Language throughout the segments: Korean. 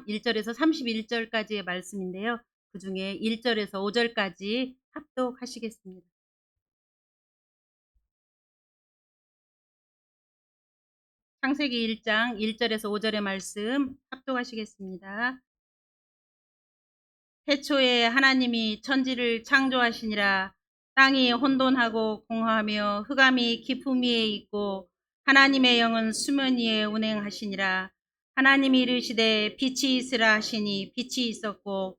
1절에서 31절까지의 말씀인데요. 그 중에 1절에서 5절까지 합독하시겠습니다. 창세기 1장 1절에서 5절의 말씀 합독하시겠습니다. 태초에 하나님이 천지를 창조하시니라. 땅이 혼돈하고 공허하며 흑암이 깊음 위에 있고 하나님의 영은 수면 위에 운행하시니라. 하나님이 이르시되 빛이 있으라 하시니 빛이 있었고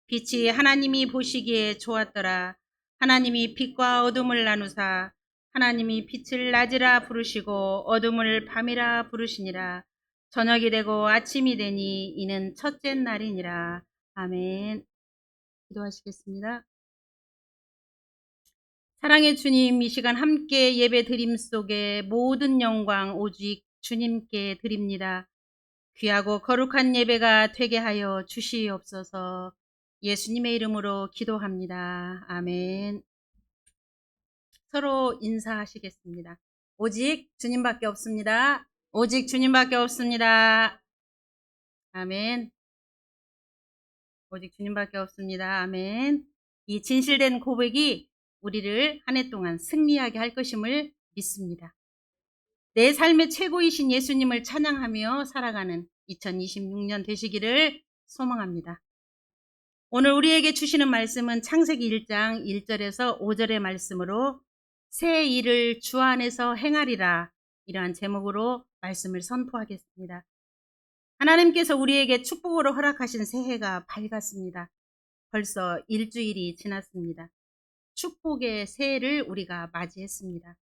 빛이 하나님이 보시기에 좋았더라. 하나님이 빛과 어둠을 나누사 하나님이 빛을 낮이라 부르시고 어둠을 밤이라 부르시니라. 저녁이 되고 아침이 되니 이는 첫째 날이니라. 아멘. 기도하시겠습니다. 사랑의 주님, 이 시간 함께 예배 드림 속에 모든 영광 오직 주님께 드립니다. 귀하고 거룩한 예배가 되게 하여 주시옵소서. 예수님의 이름으로 기도합니다. 아멘. 서로 인사하시겠습니다. 오직 주님밖에 없습니다. 오직 주님밖에 없습니다. 아멘. 오직 주님밖에 없습니다. 아멘. 이 진실된 고백이 우리를 한 해 동안 승리하게 할 것임을 믿습니다. 내 삶의 최고이신 예수님을 찬양하며 살아가는 2026년 되시기를 소망합니다. 오늘 우리에게 주시는 말씀은 창세기 1장 1절에서 5절의 말씀으로 새 일을 주 안에서 행하리라, 이러한 제목으로 말씀을 선포하겠습니다. 하나님께서 우리에게 축복으로 허락하신 새해가 밝았습니다. 벌써 일주일이 지났습니다. 축복의 새해를 우리가 맞이했습니다.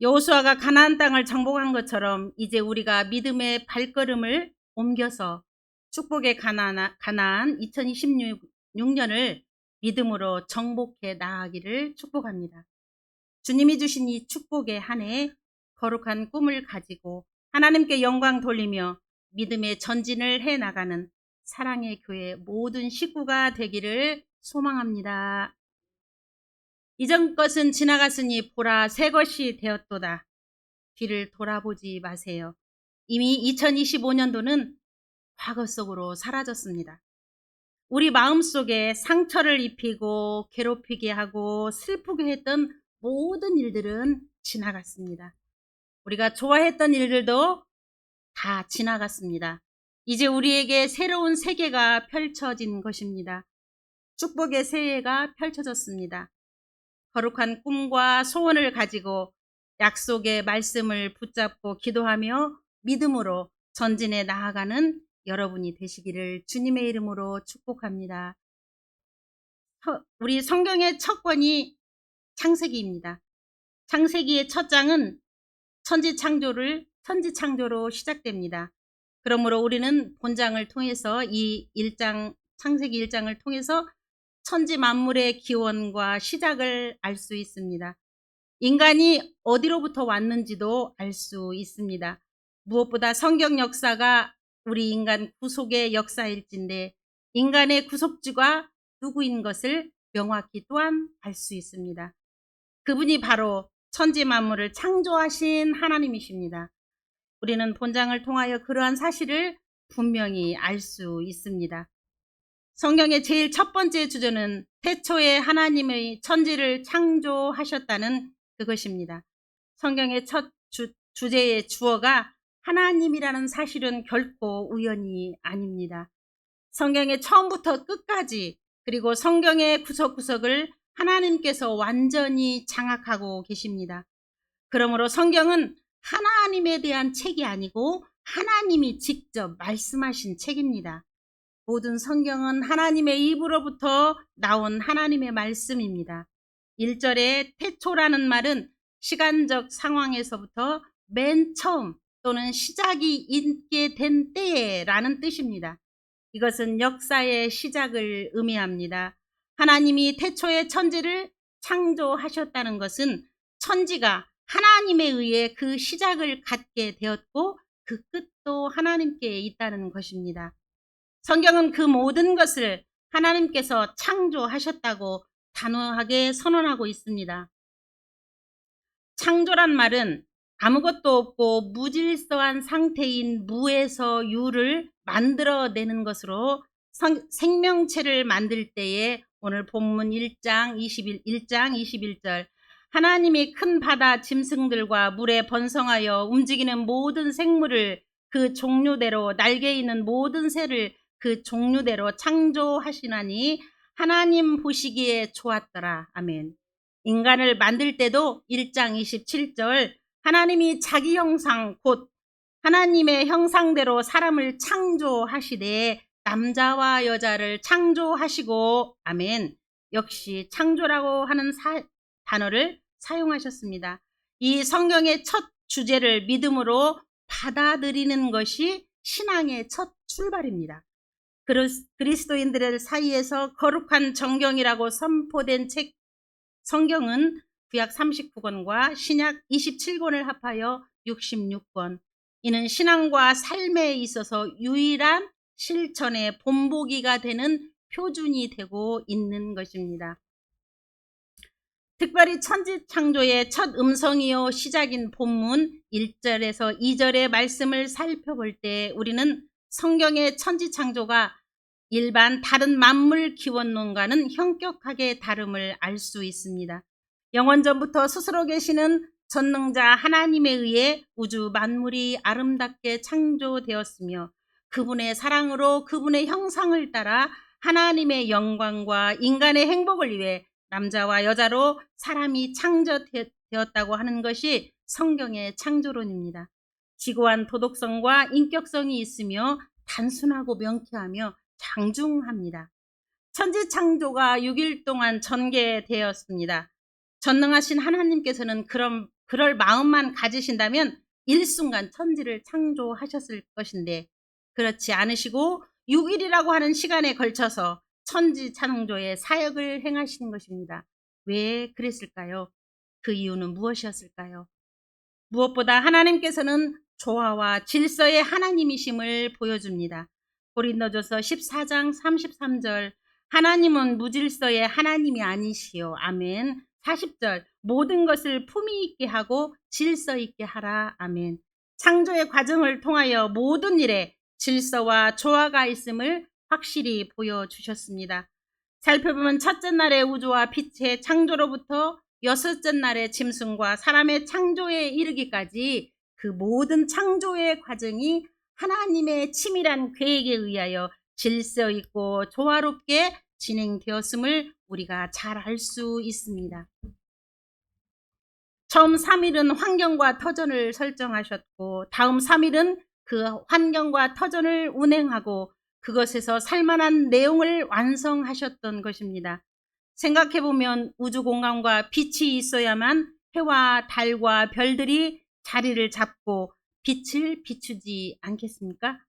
여호수아가 가나안 땅을 정복한 것처럼 이제 우리가 믿음의 발걸음을 옮겨서 축복의 가나안 2026년을 믿음으로 정복해 나아가기를 축복합니다. 주님이 주신 이 축복의 한 해 거룩한 꿈을 가지고 하나님께 영광 돌리며 믿음의 전진을 해 나가는 사랑의 교회 모든 식구가 되기를 소망합니다. 이전 것은 지나갔으니 보라 새 것이 되었도다. 뒤를 돌아보지 마세요. 이미 2025년도는 과거 속으로 사라졌습니다. 우리 마음속에 상처를 입히고 괴롭히게 하고 슬프게 했던 모든 일들은 지나갔습니다. 우리가 좋아했던 일들도 다 지나갔습니다. 이제 우리에게 새로운 세계가 펼쳐진 것입니다. 축복의 새해가 펼쳐졌습니다. 거룩한 꿈과 소원을 가지고 약속의 말씀을 붙잡고 기도하며 믿음으로 전진해 나아가는 여러분이 되시기를 주님의 이름으로 축복합니다. 우리 성경의 첫 권이 창세기입니다. 창세기의 첫 장은 천지 창조로 시작됩니다. 그러므로 우리는 본장을 통해서 이 1장, 창세기 1장을 통해서 천지 만물의 기원과 시작을 알 수 있습니다. 인간이 어디로부터 왔는지도 알 수 있습니다. 무엇보다 성경 역사가 우리 인간 구속의 역사일진데 인간의 구속주가 누구인 것을 명확히 또한 알 수 있습니다. 그분이 바로 천지 만물을 창조하신 하나님이십니다. 우리는 본장을 통하여 그러한 사실을 분명히 알 수 있습니다. 성경의 제일 첫 번째 주제는 태초에 하나님의 천지를 창조하셨다는 그것입니다. 성경의 첫 주제의 주어가 하나님이라는 사실은 결코 우연이 아닙니다. 성경의 처음부터 끝까지 그리고 성경의 구석구석을 하나님께서 완전히 장악하고 계십니다. 그러므로 성경은 하나님에 대한 책이 아니고 하나님이 직접 말씀하신 책입니다. 모든 성경은 하나님의 입으로부터 나온 하나님의 말씀입니다. 1절에 태초라는 말은 시간적 상황에서부터 맨 처음 또는 시작이 있게 된 때라는 뜻입니다. 이것은 역사의 시작을 의미합니다. 하나님이 태초에 천지를 창조하셨다는 것은 천지가 하나님에 의해 그 시작을 갖게 되었고 그 끝도 하나님께 있다는 것입니다. 성경은 그 모든 것을 하나님께서 창조하셨다고 단호하게 선언하고 있습니다. 창조란 말은 아무것도 없고 무질서한 상태인 무에서 유를 만들어내는 것으로 생명체를 만들 때에 오늘 본문 1장 21절 하나님이 큰 바다 짐승들과 물에 번성하여 움직이는 모든 생물을 그 종류대로 날개 있는 모든 새를 그 종류대로 창조하시나니 하나님 보시기에 좋았더라. 아멘. 인간을 만들 때도 1장 27절 하나님이 자기 형상 곧 하나님의 형상대로 사람을 창조하시되 남자와 여자를 창조하시고 아멘. 역시 창조라고 하는 단어를 사용하셨습니다. 이 성경의 첫 주제를 믿음으로 받아들이는 것이 신앙의 첫 출발입니다. 그리스도인들 사이에서 거룩한 정경이라고 선포된 책 성경은 구약 39권과 신약 27권을 합하여 66권. 이는 신앙과 삶에 있어서 유일한 실천의 본보기가 되는 표준이 되고 있는 것입니다. 특별히 천지창조의 첫 음성이요 시작인 본문 1절에서 2절의 말씀을 살펴볼 때 우리는 성경의 천지창조가 일반 다른 만물 기원론과는 현격하게 다름을 알 수 있습니다. 영원전부터 스스로 계시는 전능자 하나님에 의해 우주 만물이 아름답게 창조되었으며 그분의 사랑으로 그분의 형상을 따라 하나님의 영광과 인간의 행복을 위해 남자와 여자로 사람이 창조되었다고 하는 것이 성경의 창조론입니다. 지고한 도덕성과 인격성이 있으며 단순하고 명쾌하며 장중합니다. 천지창조가 6일 동안 전개되었습니다. 전능하신 하나님께서는 그럴 마음만 가지신다면 일순간 천지를 창조하셨을 것인데 그렇지 않으시고 6일이라고 하는 시간에 걸쳐서 천지창조의 사역을 행하신 것입니다. 왜 그랬을까요? 그 이유는 무엇이었을까요? 무엇보다 하나님께서는 조화와 질서의 하나님이심을 보여줍니다. 고린도전서 14장 33절 하나님은 무질서의 하나님이 아니시오. 아멘. 40절 모든 것을 품위 있게 하고 질서 있게 하라. 아멘. 창조의 과정을 통하여 모든 일에 질서와 조화가 있음을 확실히 보여주셨습니다. 살펴보면 첫째 날의 우주와 빛의 창조로부터 여섯째 날의 짐승과 사람의 창조에 이르기까지 그 모든 창조의 과정이 하나님의 치밀한 계획에 의하여 질서 있고 조화롭게 진행되었음을 우리가 잘 알 수 있습니다. 처음 3일은 환경과 터전을 설정하셨고 다음 3일은 그 환경과 터전을 운행하고 그것에서 살만한 내용을 완성하셨던 것입니다. 생각해보면 우주공간과 빛이 있어야만 해와 달과 별들이 자리를 잡고 빛을 비추지 않겠습니까?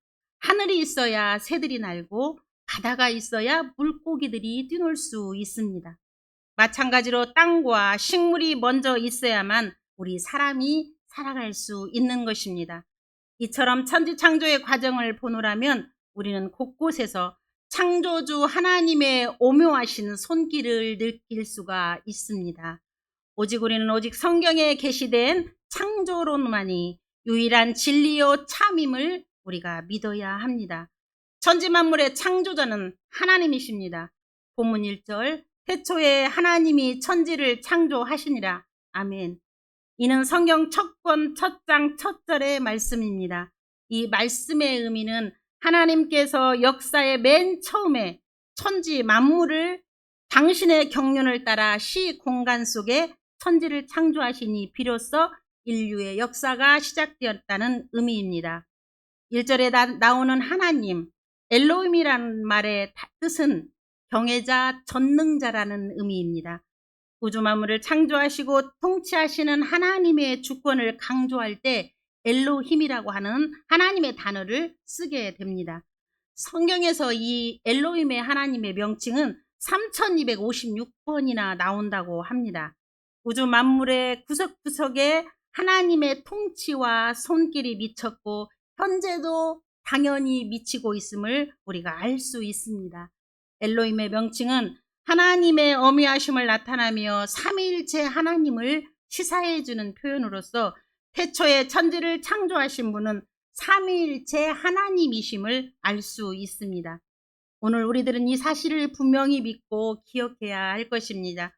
하늘이 있어야 새들이 날고 바다가 있어야 물고기들이 뛰놀 수 있습니다. 마찬가지로 땅과 식물이 먼저 있어야만 우리 사람이 살아갈 수 있는 것입니다. 이처럼 천지창조의 과정을 보노라면 우리는 곳곳에서 창조주 하나님의 오묘하신 손길을 느낄 수가 있습니다. 우리는 오직 성경에 게시된 창조론만이 유일한 진리요 참임을 우리가 믿어야 합니다. 천지만물의 창조자는 하나님이십니다. 본문 1절 태초에 하나님이 천지를 창조하시니라. 아멘. 이는 성경 첫권 첫장 첫절의 말씀입니다. 이 말씀의 의미는 하나님께서 역사의 맨 처음에 천지 만물을 당신의 경륜을 따라 시 공간 속에 천지를 창조하시니 비로소 인류의 역사가 시작되었다는 의미입니다. 1절에 나오는 하나님, 엘로힘이라는 말의 뜻은 경외자, 전능자라는 의미입니다. 우주 만물을 창조하시고 통치하시는 하나님의 주권을 강조할 때 엘로힘이라고 하는 하나님의 단어를 쓰게 됩니다. 성경에서 이 엘로힘의 하나님의 명칭은 3256번이나 나온다고 합니다. 우주 만물의 구석구석에 하나님의 통치와 손길이 미쳤고 현재도 당연히 미치고 있음을 우리가 알 수 있습니다. 엘로힘의 명칭은 하나님의 어미하심을 나타나며 삼위일체 하나님을 시사해 주는 표현으로서 태초에 천지를 창조하신 분은 삼위일체 하나님이심을 알 수 있습니다. 오늘 우리들은 이 사실을 분명히 믿고 기억해야 할 것입니다.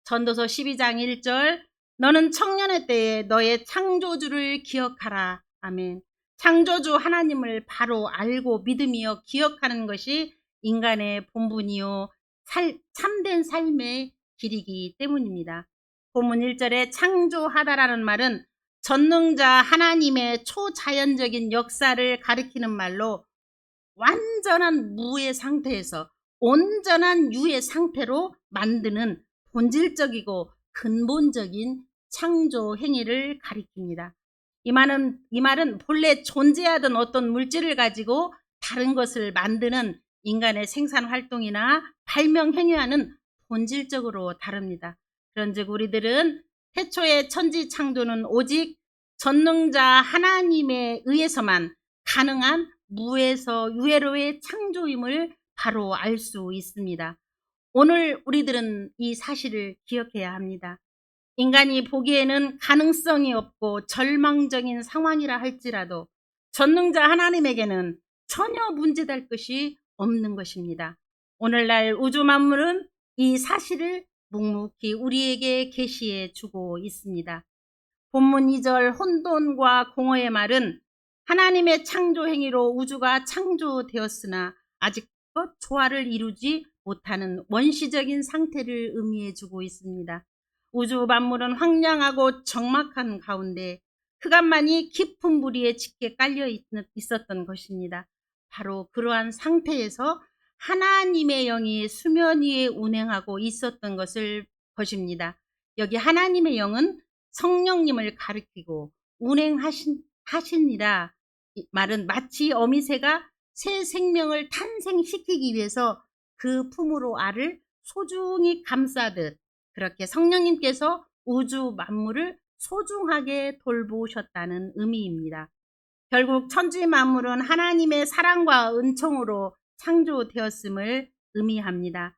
전도서 12장 1절, 너는 청년의 때에 너의 창조주를 기억하라. 아멘. 창조주 하나님을 바로 알고 믿으며 기억하는 것이 인간의 본분이요 참된 삶의 길이기 때문입니다. 본문 1절에 창조하다라는 말은 전능자 하나님의 초자연적인 역사를 가리키는 말로 완전한 무의 상태에서 온전한 유의 상태로 만드는 본질적이고 근본적인 창조 행위를 가리킵니다. 이 말은 본래 존재하던 어떤 물질을 가지고 다른 것을 만드는 인간의 생산 활동이나 발명 행위와는 본질적으로 다릅니다. 그런즉 우리들은 태초의 천지 창조는 오직 전능자 하나님에 의해서만 가능한 무에서 유에로의 창조임을 바로 알 수 있습니다. 오늘 우리들은 이 사실을 기억해야 합니다. 인간이 보기에는 가능성이 없고 절망적인 상황이라 할지라도 전능자 하나님에게는 전혀 문제될 것이 없는 것입니다. 오늘날 우주 만물은 이 사실을 묵묵히 우리에게 계시해 주고 있습니다. 본문 2절 혼돈과 공허의 말은 하나님의 창조 행위로 우주가 창조되었으나 아직껏 조화를 이루지 못하는 원시적인 상태를 의미해 주고 있습니다. 우주 만물은 황량하고 적막한 가운데 흑암만이 깊은 무리에 짙게 깔려 있었던 것입니다. 바로 그러한 상태에서 하나님의 영이 수면 위에 운행하고 있었던 것입니다. 여기 하나님의 영은 성령님을 가리키고 운행하시니라 말은 마치 어미새가 새 생명을 탄생시키기 위해서 그 품으로 알을 소중히 감싸듯 그렇게 성령님께서 우주 만물을 소중하게 돌보셨다는 의미입니다. 결국 천지 만물은 하나님의 사랑과 은총으로 창조되었음을 의미합니다.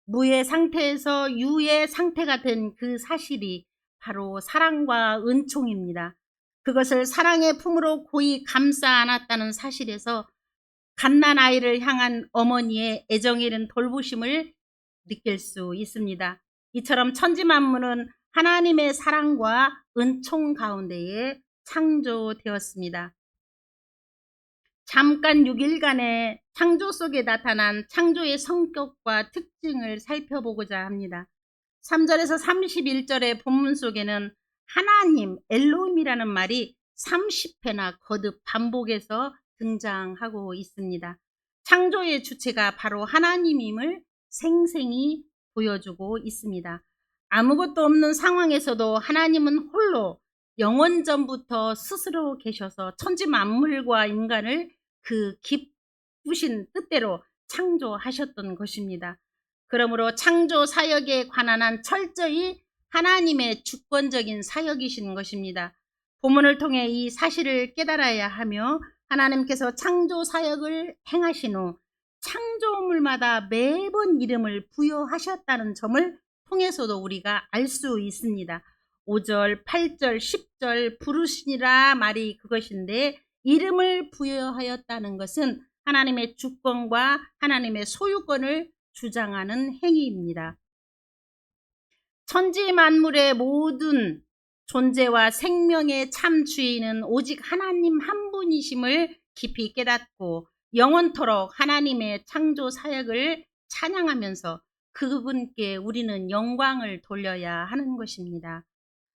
무의 상태에서 유의 상태가 된 그 사실이 바로 사랑과 은총입니다. 그것을 사랑의 품으로 고이 감싸 안았다는 사실에서 갓난 아이를 향한 어머니의 애정 있는 돌보심을 느낄 수 있습니다. 이처럼 천지 만물은 하나님의 사랑과 은총 가운데에 창조되었습니다. 잠깐 6일간의 창조 속에 나타난 창조의 성격과 특징을 살펴보고자 합니다. 3절에서 31절의 본문 속에는 하나님, 엘로힘이라는 말이 30회나 거듭 반복해서 등장하고 있습니다. 창조의 주체가 바로 하나님임을 생생히 보여주고 있습니다. 아무것도 없는 상황에서도 하나님은 홀로 영원전부터 스스로 계셔서 천지 만물과 인간을 그 기쁘신 뜻대로 창조하셨던 것입니다. 그러므로 창조 사역에 관한 한 철저히 하나님의 주권적인 사역이신 것입니다. 본문을 통해 이 사실을 깨달아야 하며 하나님께서 창조 사역을 행하신 후 창조물마다 매번 이름을 부여하셨다는 점을 통해서도 우리가 알 수 있습니다. 5절, 8절, 10절 부르시니라 말이 그것인데 이름을 부여하였다는 것은 하나님의 주권과 하나님의 소유권을 주장하는 행위입니다. 천지 만물의 모든 존재와 생명의 참 주인은 오직 하나님 한 분이심을 깊이 깨닫고 영원토록 하나님의 창조 사역을 찬양하면서 그분께 우리는 영광을 돌려야 하는 것입니다.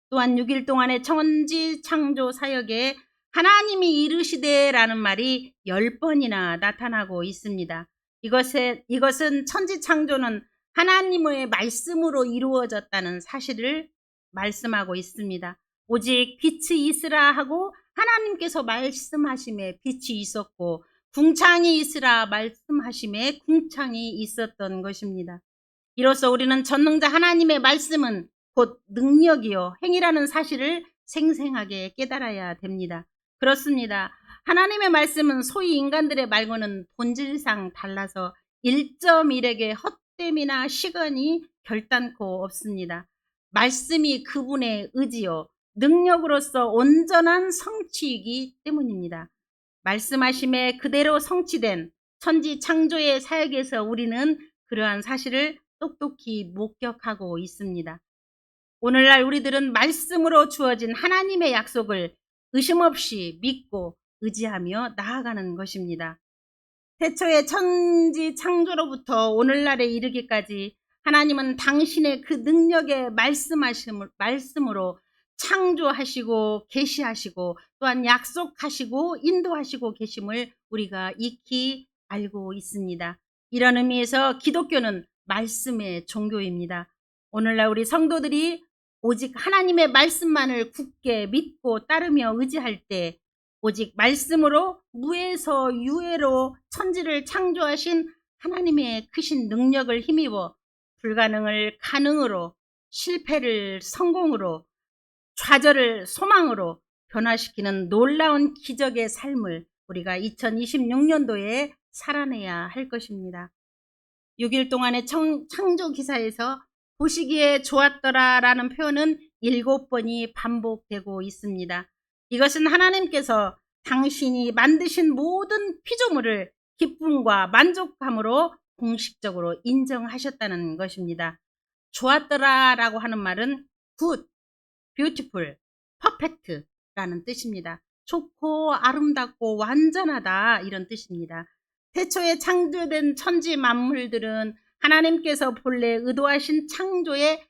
또한 6일 동안의 천지 창조 사역에 하나님이 이르시되라는 말이 10번이나 나타나고 있습니다. 이것은 천지 창조는 하나님의 말씀으로 이루어졌다는 사실을 말씀하고 있습니다. 오직 빛이 있으라 하고 하나님께서 말씀하심에 빛이 있었고 궁창이 있으라 말씀하심에 궁창이 있었던 것입니다. 이로써 우리는 전능자 하나님의 말씀은 곧 능력이요 행위라는 사실을 생생하게 깨달아야 됩니다. 그렇습니다. 하나님의 말씀은 소위 인간들의 말과는 본질상 달라서 1.1에게 헛됨이나 시건이 결단코 없습니다. 말씀이 그분의 의지요 능력으로서 온전한 성취이기 때문입니다. 말씀하심에 그대로 성취된 천지 창조의 사역에서 우리는 그러한 사실을 똑똑히 목격하고 있습니다. 오늘날 우리들은 말씀으로 주어진 하나님의 약속을 의심 없이 믿고 의지하며 나아가는 것입니다. 태초의 천지 창조로부터 오늘날에 이르기까지 하나님은 당신의 그 능력의 말씀으로 창조하시고 계시하시고 또한 약속하시고 인도하시고 계심을 우리가 익히 알고 있습니다. 이런 의미에서 기독교는 말씀의 종교입니다. 오늘날 우리 성도들이 오직 하나님의 말씀만을 굳게 믿고 따르며 의지할 때 오직 말씀으로 무에서 유에로 천지를 창조하신 하나님의 크신 능력을 힘입어 불가능을 가능으로, 실패를 성공으로, 좌절을 소망으로 변화시키는 놀라운 기적의 삶을 우리가 2026년도에 살아내야 할 것입니다. 6일 동안의 창조 기사에서 보시기에 좋았더라 라는 표현은 7번이 반복되고 있습니다. 이것은 하나님께서 당신이 만드신 모든 피조물을 기쁨과 만족감으로 공식적으로 인정하셨다는 것입니다. 좋았더라 라고 하는 말은 good, beautiful, perfect 라는 뜻입니다. 좋고 아름답고 완전하다 이런 뜻입니다. 태초에 창조된 천지 만물들은 하나님께서 본래 의도하신 창조의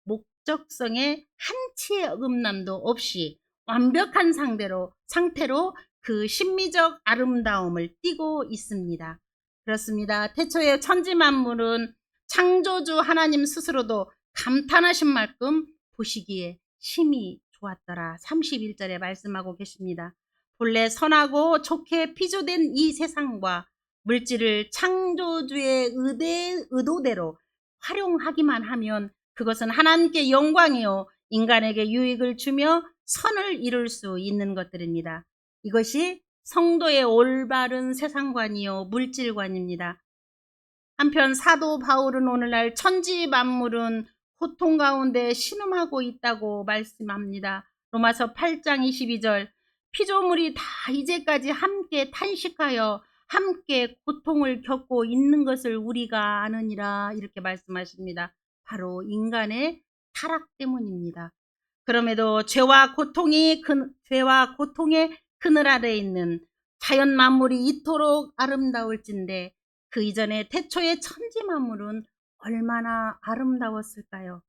목적성에 한치의 어긋남도 없이 완벽한 상태로 그 심미적 아름다움을 띠고 있습니다. 그렇습니다. 태초의 천지 만물은 창조주 하나님 스스로도 감탄하신 만큼 보시기에 심히 좋았더라. 31절에 말씀하고 계십니다. 본래 선하고 좋게 피조된 이 세상과 물질을 창조주의 의도대로 활용하기만 하면 그것은 하나님께 영광이요 인간에게 유익을 주며 선을 이룰 수 있는 것들입니다. 이것이 성도의 올바른 세상관이요 물질관입니다. 한편 사도 바울은 오늘날 천지 만물은 고통 가운데 신음하고 있다고 말씀합니다. 로마서 8장 22절 피조물이 다 이제까지 함께 탄식하여 함께 고통을 겪고 있는 것을 우리가 아느니라 이렇게 말씀하십니다. 바로 인간의 타락 때문입니다. 그럼에도 죄와 고통의 그늘 아래 있는 자연 만물이 이토록 아름다울진데 그 이전에 태초의 천지 만물은 얼마나 아름다웠을까요?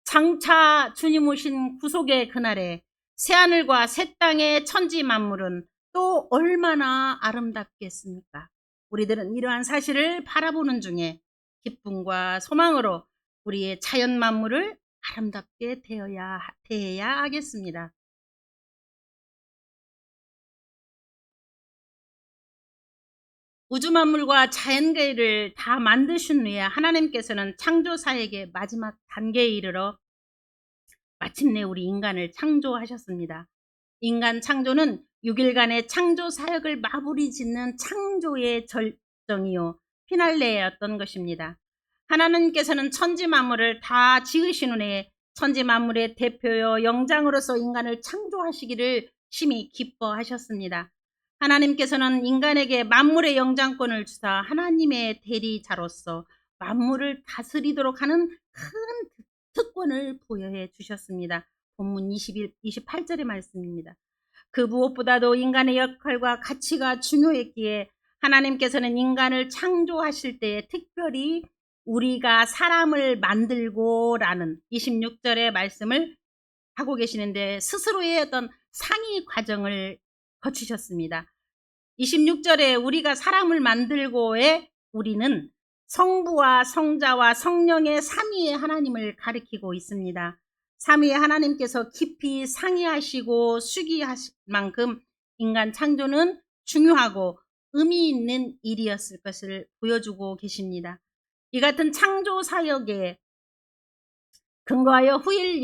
장차 주님 오신 구속의 그날에 새하늘과 새 땅의 천지 만물은 또 얼마나 아름답겠습니까? 우리들은 이러한 사실을 바라보는 중에 기쁨과 소망으로 우리의 자연 만물을 아름답게 대해야 하겠습니다. 우주 만물과 자연계를 다 만드신 후에 하나님께서는 창조사역의 마지막 단계에 이르러 마침내 우리 인간을 창조하셨습니다. 인간 창조는 6일간의 창조 사역을 마무리 짓는 창조의 절정이요 피날레였던 것입니다. 하나님께서는 천지 만물을 다 지으신 후에 천지 만물의 대표요 영장으로서 인간을 창조하시기를 심히 기뻐하셨습니다. 하나님께서는 인간에게 만물의 영장권을 주사 하나님의 대리자로서 만물을 다스리도록 하는 큰 특권을 부여해 주셨습니다. 본문 28절의 말씀입니다. 그 무엇보다도 인간의 역할과 가치가 중요했기에 하나님께서는 인간을 창조하실 때 특별히 우리가 사람을 만들고 라는 26절의 말씀을 하고 계시는데 스스로의 어떤 상의 과정을 거치셨습니다. 26절에 우리가 사람을 만들고의 우리는 성부와 성자와 성령의 삼위의 하나님을 가리키고 있습니다. 삼위의 하나님께서 깊이 상의하시고 숙의하실 만큼 인간 창조는 중요하고 의미 있는 일이었을 것을 보여주고 계십니다. 이 같은 창조 사역에 근거하여 후일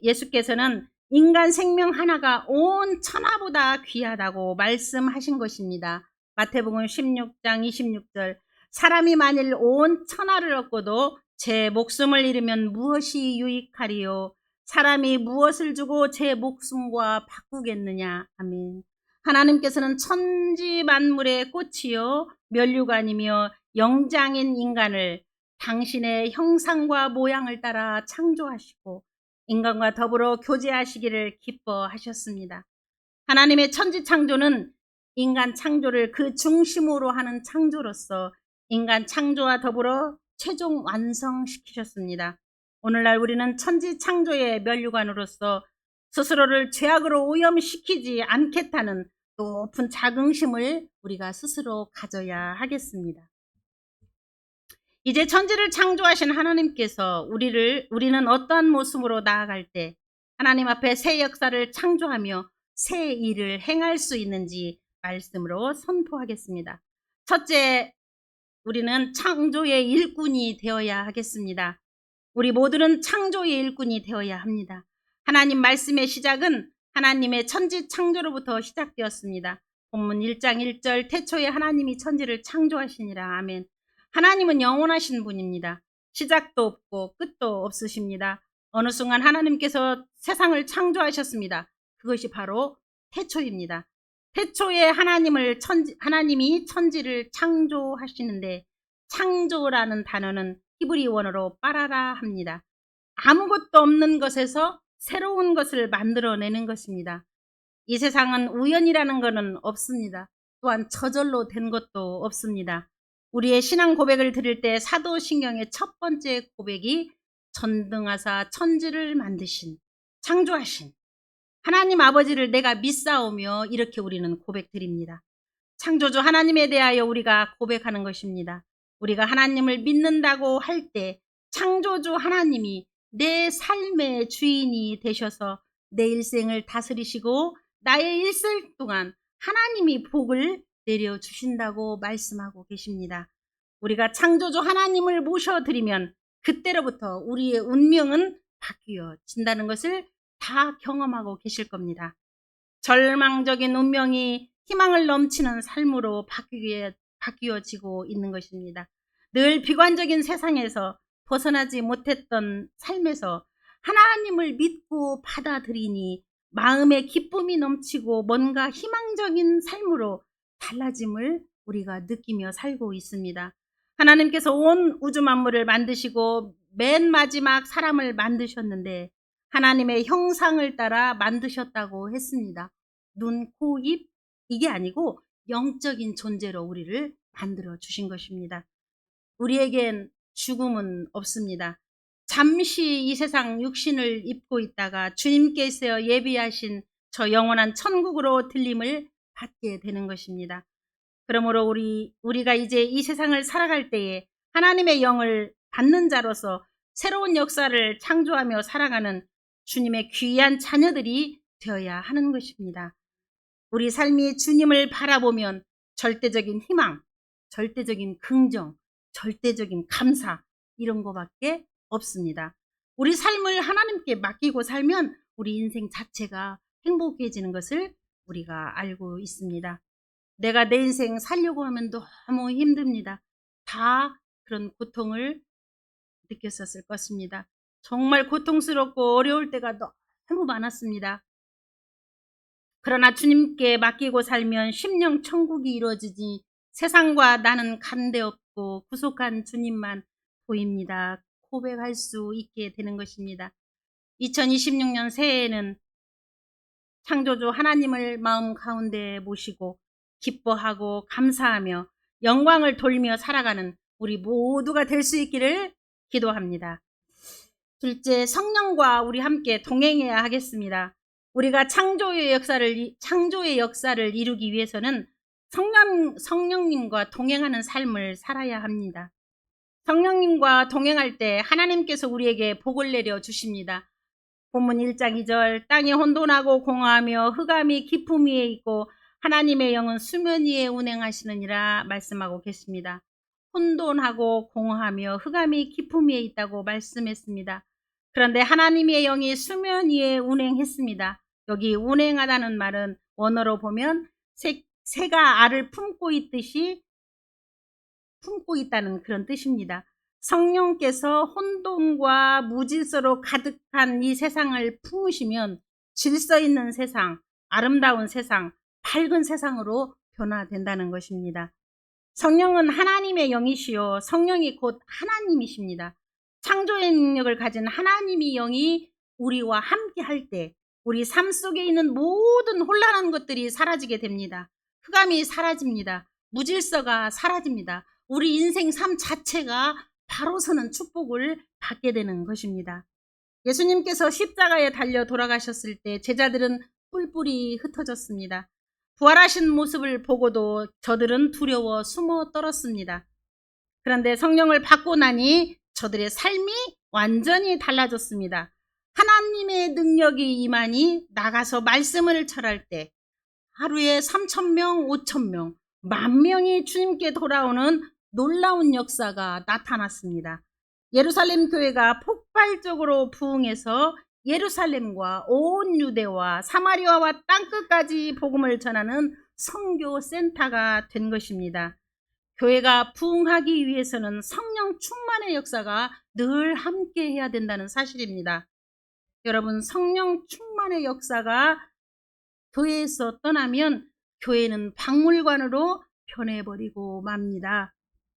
예수께서는 인간 생명 하나가 온 천하보다 귀하다고 말씀하신 것입니다. 마태복음 16장 26절 사람이 만일 온 천하를 얻고도 제 목숨을 잃으면 무엇이 유익하리요? 사람이 무엇을 주고 제 목숨과 바꾸겠느냐. 아멘. 하나님께서는 천지 만물의 꽃이요 면류관이며 영장인 인간을 당신의 형상과 모양을 따라 창조하시고 인간과 더불어 교제하시기를 기뻐하셨습니다. 하나님의 천지 창조는 인간 창조를 그 중심으로 하는 창조로서 인간 창조와 더불어 최종 완성시키셨습니다. 오늘날 우리는 천지 창조의 면류관으로서 스스로를 죄악으로 오염시키지 않겠다는 높은 자긍심을 우리가 스스로 가져야 하겠습니다. 이제 천지를 창조하신 하나님께서 우리는 어떠한 모습으로 나아갈 때 하나님 앞에 새 역사를 창조하며 새 일을 행할 수 있는지 말씀으로 선포하겠습니다. 첫째, 우리는 창조의 일꾼이 되어야 하겠습니다. 우리 모두는 창조의 일꾼이 되어야 합니다. 하나님 말씀의 시작은 하나님의 천지 창조로부터 시작되었습니다. 본문 1장 1절 태초에 하나님이 천지를 창조하시니라. 아멘. 하나님은 영원하신 분입니다. 시작도 없고 끝도 없으십니다. 어느 순간 하나님께서 세상을 창조하셨습니다. 그것이 바로 태초입니다. 태초에 하나님이 천지를 창조하시는데 창조라는 단어는 히브리 원어로 빠라라 합니다. 아무것도 없는 것에서 새로운 것을 만들어내는 것입니다. 이 세상은 우연이라는 것은 없습니다. 또한 저절로 된 것도 없습니다. 우리의 신앙 고백을 드릴 때 사도신경의 첫 번째 고백이 전등하사 천지를 만드신 창조하신 하나님 아버지를 내가 믿사오며 이렇게 우리는 고백드립니다. 창조주 하나님에 대하여 우리가 고백하는 것입니다. 우리가 하나님을 믿는다고 할 때 창조주 하나님이 내 삶의 주인이 되셔서 내 일생을 다스리시고 나의 일생 동안 하나님이 복을 내려주신다고 말씀하고 계십니다. 우리가 창조주 하나님을 모셔드리면 그때로부터 우리의 운명은 바뀌어진다는 것을 다 경험하고 계실 겁니다. 절망적인 운명이 희망을 넘치는 삶으로 바뀌어지고 있는 것입니다. 늘 비관적인 세상에서 벗어나지 못했던 삶에서 하나님을 믿고 받아들이니 마음에 기쁨이 넘치고 뭔가 희망적인 삶으로 달라짐을 우리가 느끼며 살고 있습니다. 하나님께서 온 우주 만물을 만드시고 맨 마지막 사람을 만드셨는데 하나님의 형상을 따라 만드셨다고 했습니다. 눈, 코, 입 이게 아니고 영적인 존재로 우리를 만들어 주신 것입니다. 우리에겐 죽음은 없습니다. 잠시 이 세상 육신을 입고 있다가 주님께서 예비하신 저 영원한 천국으로 들림을 받게 되는 것입니다. 그러므로 우리가 이제 이 세상을 살아갈 때에 하나님의 영을 받는 자로서 새로운 역사를 창조하며 살아가는 주님의 귀한 자녀들이 되어야 하는 것입니다. 우리 삶이 주님을 바라보면 절대적인 희망, 절대적인 긍정, 절대적인 감사 이런 거밖에 없습니다. 우리 삶을 하나님께 맡기고 살면 우리 인생 자체가 행복해지는 것을 우리가 알고 있습니다. 내가 내 인생 살려고 하면 너무 힘듭니다. 다 그런 고통을 느꼈었을 것입니다. 정말 고통스럽고 어려울 때가 너무 많았습니다. 그러나 주님께 맡기고 살면 심령 천국이 이루어지지 세상과 나는 간대없고 구속한 주님만 보입니다. 고백할 수 있게 되는 것입니다. 2026년 새해에는 창조주 하나님을 마음 가운데 모시고 기뻐하고 감사하며 영광을 돌며 살아가는 우리 모두가 될 수 있기를 기도합니다. 둘째, 성령과 우리 함께 동행해야 하겠습니다. 우리가 창조의 역사를 이루기 위해서는 성령님과 동행하는 삶을 살아야 합니다. 성령님과 동행할 때 하나님께서 우리에게 복을 내려 주십니다. 본문 1장 2절 땅이 혼돈하고 공허하며 흑암이 깊음 위에 있고 하나님의 영은 수면 위에 운행하시느니라 말씀하고 계십니다. 혼돈하고 공허하며 흑암이 깊음 위에 있다고 말씀했습니다. 그런데 하나님의 영이 수면 위에 운행했습니다. 여기 운행하다는 말은 원어로 보면 새가 알을 품고 있다는 그런 뜻입니다. 성령께서 혼돈과 무질서로 가득한 이 세상을 품으시면 질서 있는 세상, 아름다운 세상, 밝은 세상으로 변화된다는 것입니다. 성령은 하나님의 영이시요 성령이 곧 하나님이십니다. 창조의 능력을 가진 하나님이 영이 우리와 함께 할 때 우리 삶 속에 있는 모든 혼란한 것들이 사라지게 됩니다. 흑암이 사라집니다. 무질서가 사라집니다. 우리 인생 삶 자체가 바로 서는 축복을 받게 되는 것입니다. 예수님께서 십자가에 달려 돌아가셨을 때 제자들은 뿔뿔이 흩어졌습니다. 부활하신 모습을 보고도 저들은 두려워 숨어 떨었습니다. 그런데 성령을 받고 나니 저들의 삶이 완전히 달라졌습니다. 하나님의 능력이 임하니 나가서 말씀을 전할 때 하루에 3,000명, 5,000명, 10,000명이 주님께 돌아오는 놀라운 역사가 나타났습니다. 예루살렘 교회가 폭발적으로 부흥해서 예루살렘과 온 유대와 사마리아와 땅끝까지 복음을 전하는 선교 센터가 된 것입니다. 교회가 부흥하기 위해서는 성령 충만의 역사가 늘 함께 해야 된다는 사실입니다. 여러분, 성령 충만의 역사가 교회에서 떠나면 교회는 박물관으로 변해버리고 맙니다.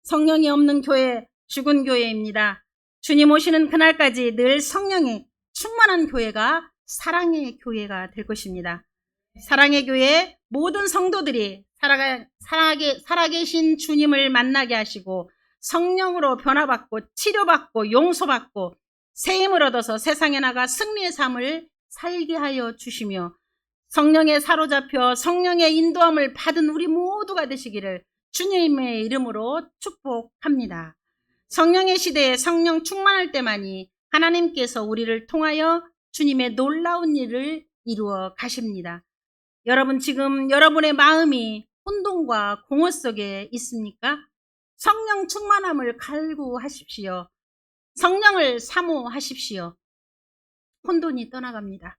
성령이 없는 교회, 죽은 교회입니다. 주님 오시는 그날까지 늘 성령이 충만한 교회가 사랑의 교회가 될 것입니다. 사랑의 교회 모든 성도들이 살아계신 주님을 만나게 하시고 성령으로 변화받고 치료받고 용서받고 새 힘을 얻어서 세상에 나가 승리의 삶을 살게 하여 주시며 성령에 사로잡혀 성령의 인도함을 받은 우리 모두가 되시기를 주님의 이름으로 축복합니다. 성령의 시대에 성령 충만할 때만이 하나님께서 우리를 통하여 주님의 놀라운 일을 이루어 가십니다. 여러분, 지금 여러분의 마음이 혼돈과 공허 속에 있습니까? 성령 충만함을 갈구하십시오. 성령을 사모하십시오. 혼돈이 떠나갑니다.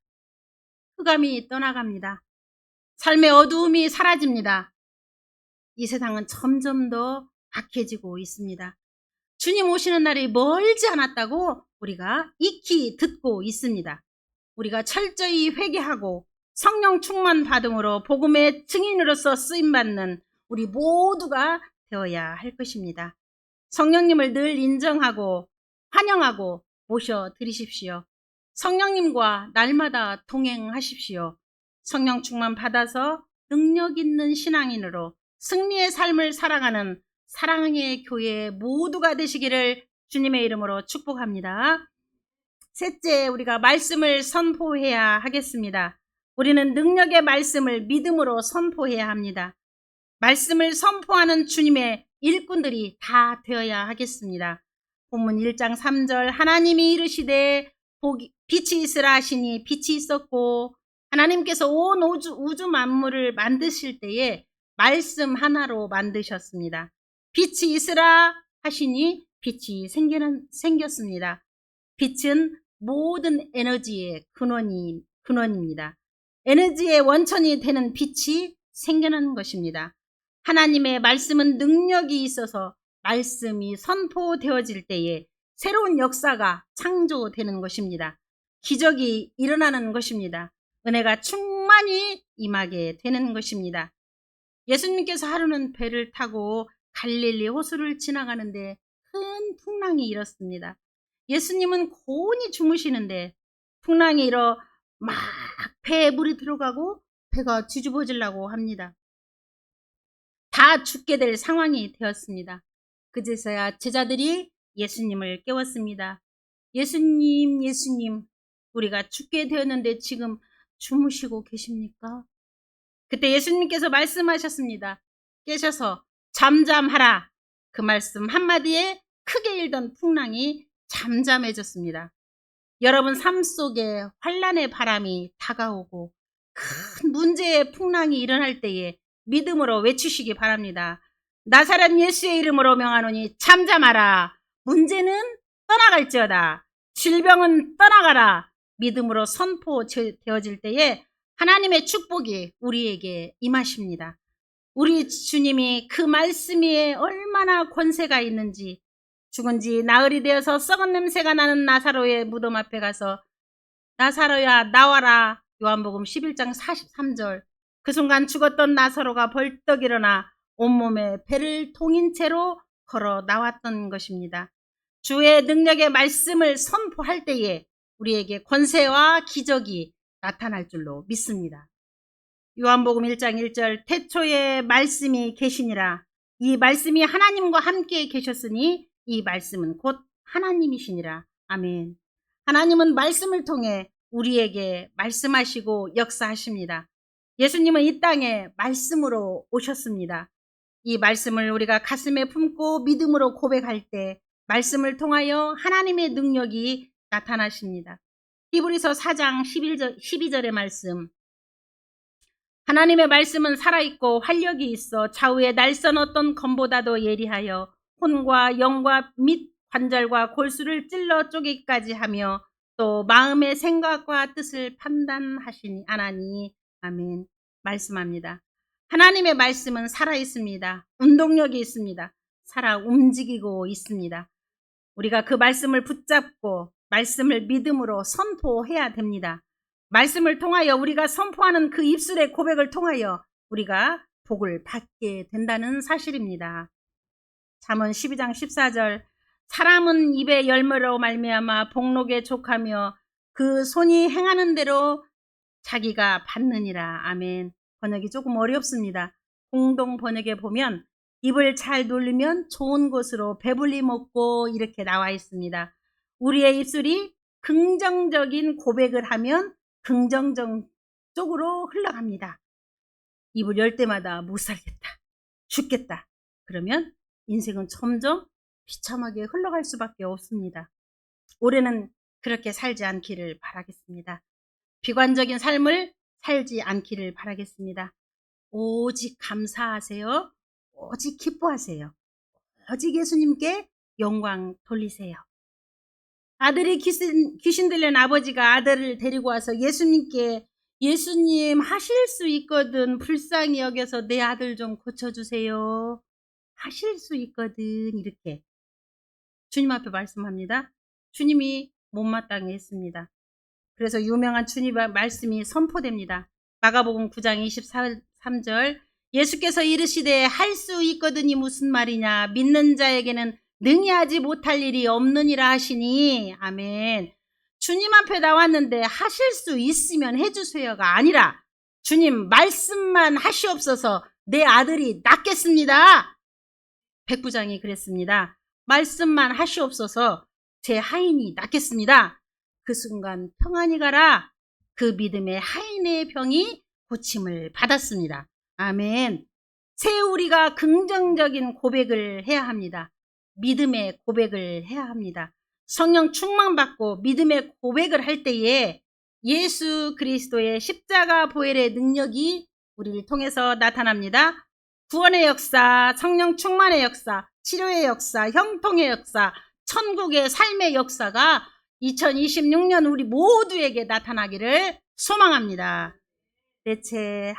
흑암이 떠나갑니다. 삶의 어두움이 사라집니다. 이 세상은 점점 더 악해지고 있습니다. 주님 오시는 날이 멀지 않았다고 우리가 익히 듣고 있습니다. 우리가 철저히 회개하고 성령 충만 받음으로 복음의 증인으로서 쓰임받는 우리 모두가 되어야 할 것입니다. 성령님을 늘 인정하고 환영하고 모셔드리십시오. 성령님과 날마다 동행하십시오. 성령 충만 받아서 능력 있는 신앙인으로 승리의 삶을 살아가는 사랑의 교회 모두가 되시기를 주님의 이름으로 축복합니다. 셋째, 우리가 말씀을 선포해야 하겠습니다. 우리는 능력의 말씀을 믿음으로 선포해야 합니다. 말씀을 선포하는 주님의 일꾼들이 다 되어야 하겠습니다. 본문 1장 3절 하나님이 이르시되 빛이 있으라 하시니 빛이 있었고 하나님께서 온 우주 만물을 만드실 때에 말씀 하나로 만드셨습니다. 빛이 있으라 하시니 빛이 생겼습니다. 빛은 모든 에너지의 근원입니다. 에너지의 원천이 되는 빛이 생겨난 것입니다. 하나님의 말씀은 능력이 있어서 말씀이 선포되어질 때에 새로운 역사가 창조되는 것입니다. 기적이 일어나는 것입니다. 은혜가 충만히 임하게 되는 것입니다. 예수님께서 하루는 배를 타고 갈릴리 호수를 지나가는데 큰 풍랑이 일었습니다. 예수님은 고온히 주무시는데 풍랑이 일어 막 배에 물이 들어가고 배가 뒤집어지려고 합니다. 다 죽게 될 상황이 되었습니다. 그제서야 제자들이 예수님을 깨웠습니다. 예수님, 우리가 죽게 되었는데 지금 주무시고 계십니까? 그때 예수님께서 말씀하셨습니다. 깨셔서 잠잠하라. 그 말씀 한마디에 크게 일던 풍랑이 잠잠해졌습니다. 여러분 삶 속에 환란의 바람이 다가오고 큰 문제의 풍랑이 일어날 때에 믿음으로 외치시기 바랍니다. 나사렛 예수의 이름으로 명하노니 잠잠하라. 문제는 떠나갈지어다. 질병은 떠나가라. 믿음으로 선포되어질 때에 하나님의 축복이 우리에게 임하십니다. 우리 주님이 그 말씀에 얼마나 권세가 있는지 죽은 지 나흘이 되어서 썩은 냄새가 나는 나사로의 무덤 앞에 가서 나사로야 나와라. 요한복음 11장 43절. 그 순간 죽었던 나사로가 벌떡 일어나 온몸에 배를 통인 채로 걸어 나왔던 것입니다. 주의 능력의 말씀을 선포할 때에 우리에게 권세와 기적이 나타날 줄로 믿습니다. 요한복음 1장 1절 태초에 말씀이 계시니라. 이 말씀이 하나님과 함께 계셨으니 이 말씀은 곧 하나님이시니라. 아멘. 하나님은 말씀을 통해 우리에게 말씀하시고 역사하십니다. 예수님은 이 땅에 말씀으로 오셨습니다. 이 말씀을 우리가 가슴에 품고 믿음으로 고백할 때 말씀을 통하여 하나님의 능력이 나타나십니다. 히브리서 4장 12절의 말씀. 하나님의 말씀은 살아있고 활력이 있어 좌우의 날선 어떤 검보다도 예리하여 혼과 영과 및 관절과 골수를 찔러 쪼개기까지 하며 또 마음의 생각과 뜻을 판단하시니 아나니. 아멘. 말씀합니다. 하나님의 말씀은 살아있습니다. 운동력이 있습니다. 살아 움직이고 있습니다. 우리가 그 말씀을 붙잡고 말씀을 믿음으로 선포해야 됩니다. 말씀을 통하여 우리가 선포하는 그 입술의 고백을 통하여 우리가 복을 받게 된다는 사실입니다. 잠언 12장 14절 사람은 입의 열매로 말미암아 복록에 족하며 그 손이 행하는 대로 자기가 받느니라. 아멘. 번역이 조금 어렵습니다. 공동 번역에 보면 입을 잘 놀리면 좋은 것으로 배불리 먹고 이렇게 나와 있습니다. 우리의 입술이 긍정적인 고백을 하면 긍정적 쪽으로 흘러갑니다. 입을 열 때마다 못 살겠다, 죽겠다. 그러면 인생은 점점 비참하게 흘러갈 수밖에 없습니다. 올해는 그렇게 살지 않기를 바라겠습니다. 비관적인 삶을 살지 않기를 바라겠습니다. 오직 감사하세요. 오직 기뻐하세요. 오직 예수님께 영광 돌리세요. 아들이 귀신 들린 아버지가 아들을 데리고 와서 예수님께 예수님 하실 수 있거든 불쌍히 여겨서 내 아들 좀 고쳐주세요. 하실 수 있거든 이렇게 주님 앞에 말씀합니다. 주님이 못마땅해 했습니다. 그래서 유명한 주님의 말씀이 선포됩니다. 마가복음 9장 23절 예수께서 이르시되 할 수 있거든이 무슨 말이냐 믿는 자에게는 능히 하지 못할 일이 없느니라 하시니. 아멘. 주님 앞에 나왔는데 하실 수 있으면 해주세요가 아니라 주님 말씀만 하시옵소서 내 아들이 낫겠습니다. 백부장이 그랬습니다. 말씀만 하시옵소서 제 하인이 낫겠습니다. 그 순간 평안히 가라. 그 믿음의 하인의 병이 고침을 받았습니다. 아멘. 새 우리가 긍정적인 고백을 해야 합니다. 믿음의 고백을 해야 합니다. 성령 충만받고 믿음의 고백을 할 때에 예수 그리스도의 십자가 보혈의 능력이 우리를 통해서 나타납니다. 구원의 역사, 성령 충만의 역사, 치료의 역사, 형통의 역사, 천국의 삶의 역사가 2026년 우리 모두에게 나타나기를 소망합니다. 넷째,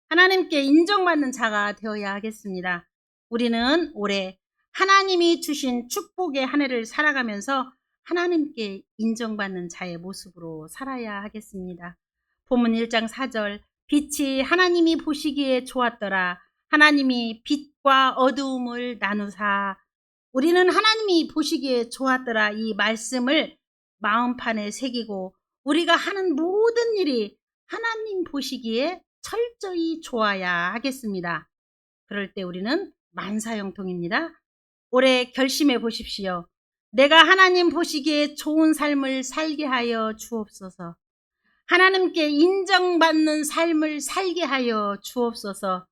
하나님께 인정받는 자가 되어야 하겠습니다. 우리는 올해 하나님이 주신 축복의 한 해를 살아가면서 하나님께 인정받는 자의 모습으로 살아야 하겠습니다. 본문 1장 4절 빛이 하나님이 보시기에 좋았더라. 하나님이 빛과 어두움을 나누사. 우리는 하나님이 보시기에 좋았더라 이 말씀을 마음판에 새기고 우리가 하는 모든 일이 하나님 보시기에 철저히 좋아야 하겠습니다. 그럴 때 우리는 만사형통입니다. 올해 결심해 보십시오. 내가 하나님 보시기에 좋은 삶을 살게 하여 주옵소서. 하나님께 인정받는 삶을 살게 하여 주옵소서.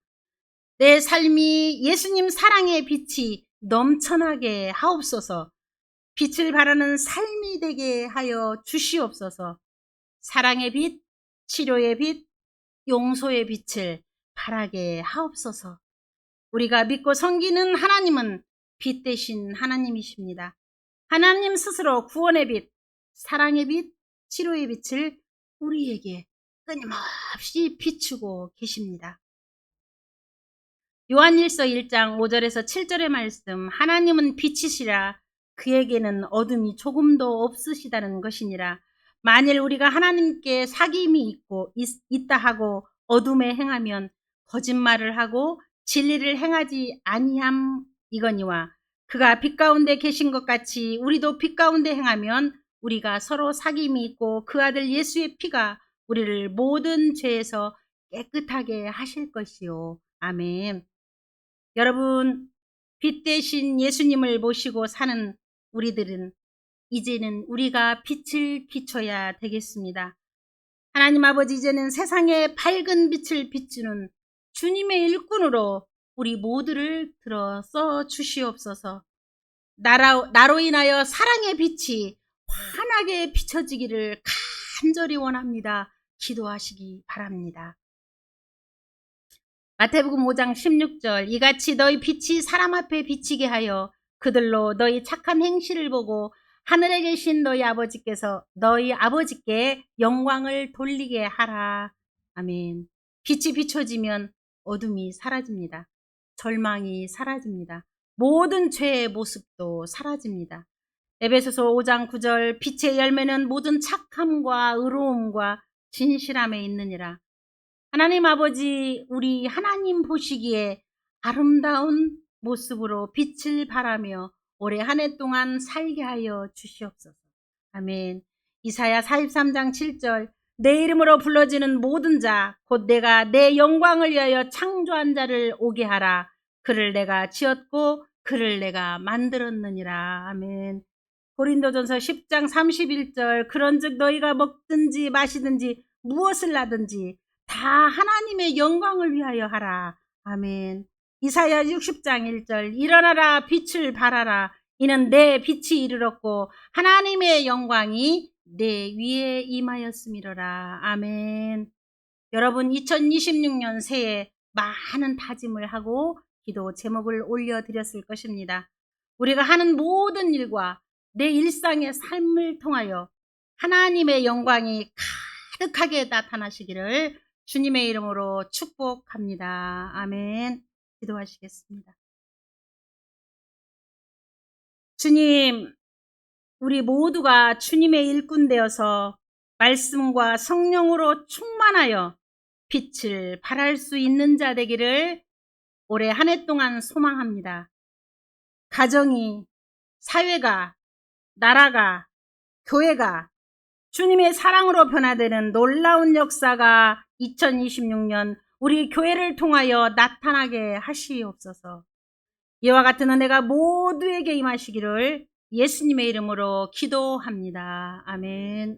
내 삶이 예수님 사랑의 빛이 넘쳐나게 하옵소서. 빛을 발하는 삶이 되게 하여 주시옵소서. 사랑의 빛, 치료의 빛, 용서의 빛을 발하게 하옵소서. 우리가 믿고 섬기는 하나님은 빛 대신 하나님이십니다. 하나님 스스로 구원의 빛, 사랑의 빛, 치료의 빛을 우리에게 끊임없이 비추고 계십니다. 요한일서 1장 5절에서 7절의 말씀, 하나님은 빛이시라 그에게는 어둠이 조금도 없으시다는 것이니라. 만일 우리가 하나님께 사귐이 있다 하고 어둠에 행하면 거짓말을 하고 진리를 행하지 아니함 이거니와, 그가 빛 가운데 계신 것 같이 우리도 빛 가운데 행하면 우리가 서로 사귐이 있고 그 아들 예수의 피가 우리를 모든 죄에서 깨끗하게 하실 것이요. 아멘. 여러분, 빛 대신 예수님을 모시고 사는 우리들은 이제는 우리가 빛을 비춰야 되겠습니다. 하나님 아버지, 이제는 세상에 밝은 빛을 비추는 주님의 일꾼으로 우리 모두를 들어 써 주시옵소서. 나로 인하여 사랑의 빛이 환하게 비춰지기를 간절히 원합니다. 기도하시기 바랍니다. 마태복음 5장 16절, 이같이 너희 빛이 사람 앞에 비치게 하여 그들로 너희 착한 행실을 보고 하늘에 계신 너희 아버지께 영광을 돌리게 하라. 아멘. 빛이 비춰지면 어둠이 사라집니다. 절망이 사라집니다. 모든 죄의 모습도 사라집니다. 에베소서 5장 9절, 빛의 열매는 모든 착함과 의로움과 진실함에 있느니라. 하나님 아버지, 우리 하나님 보시기에 아름다운 모습으로 빛을 발하며 올해 한 해 동안 살게 하여 주시옵소서. 아멘. 이사야 43장 7절, 내 이름으로 불러지는 모든 자, 곧 내가 내 영광을 위하여 창조한 자를 오게 하라. 그를 내가 지었고 그를 내가 만들었느니라. 아멘. 고린도전서 10장 31절, 그런즉 너희가 먹든지 마시든지 무엇을 하든지 다 하나님의 영광을 위하여 하라. 아멘. 이사야 60장 1절, 일어나라 빛을 발하라. 이는 내 빛이 이르렀고 하나님의 영광이 내 위에 임하였음이로라. 아멘. 여러분, 2026년 새해 많은 다짐을 하고 기도 제목을 올려드렸을 것입니다. 우리가 하는 모든 일과 내 일상의 삶을 통하여 하나님의 영광이 가득하게 나타나시기를 주님의 이름으로 축복합니다. 아멘. 기도하시겠습니다. 주님, 우리 모두가 주님의 일꾼 되어서 말씀과 성령으로 충만하여 빛을 발할 수 있는 자 되기를 올해 한 해 동안 소망합니다. 가정이, 사회가, 나라가, 교회가 주님의 사랑으로 변화되는 놀라운 역사가 2026년 우리 교회를 통하여 나타나게 하시옵소서. 이와 같은 은혜가 모두에게 임하시기를 예수님의 이름으로 기도합니다. 아멘.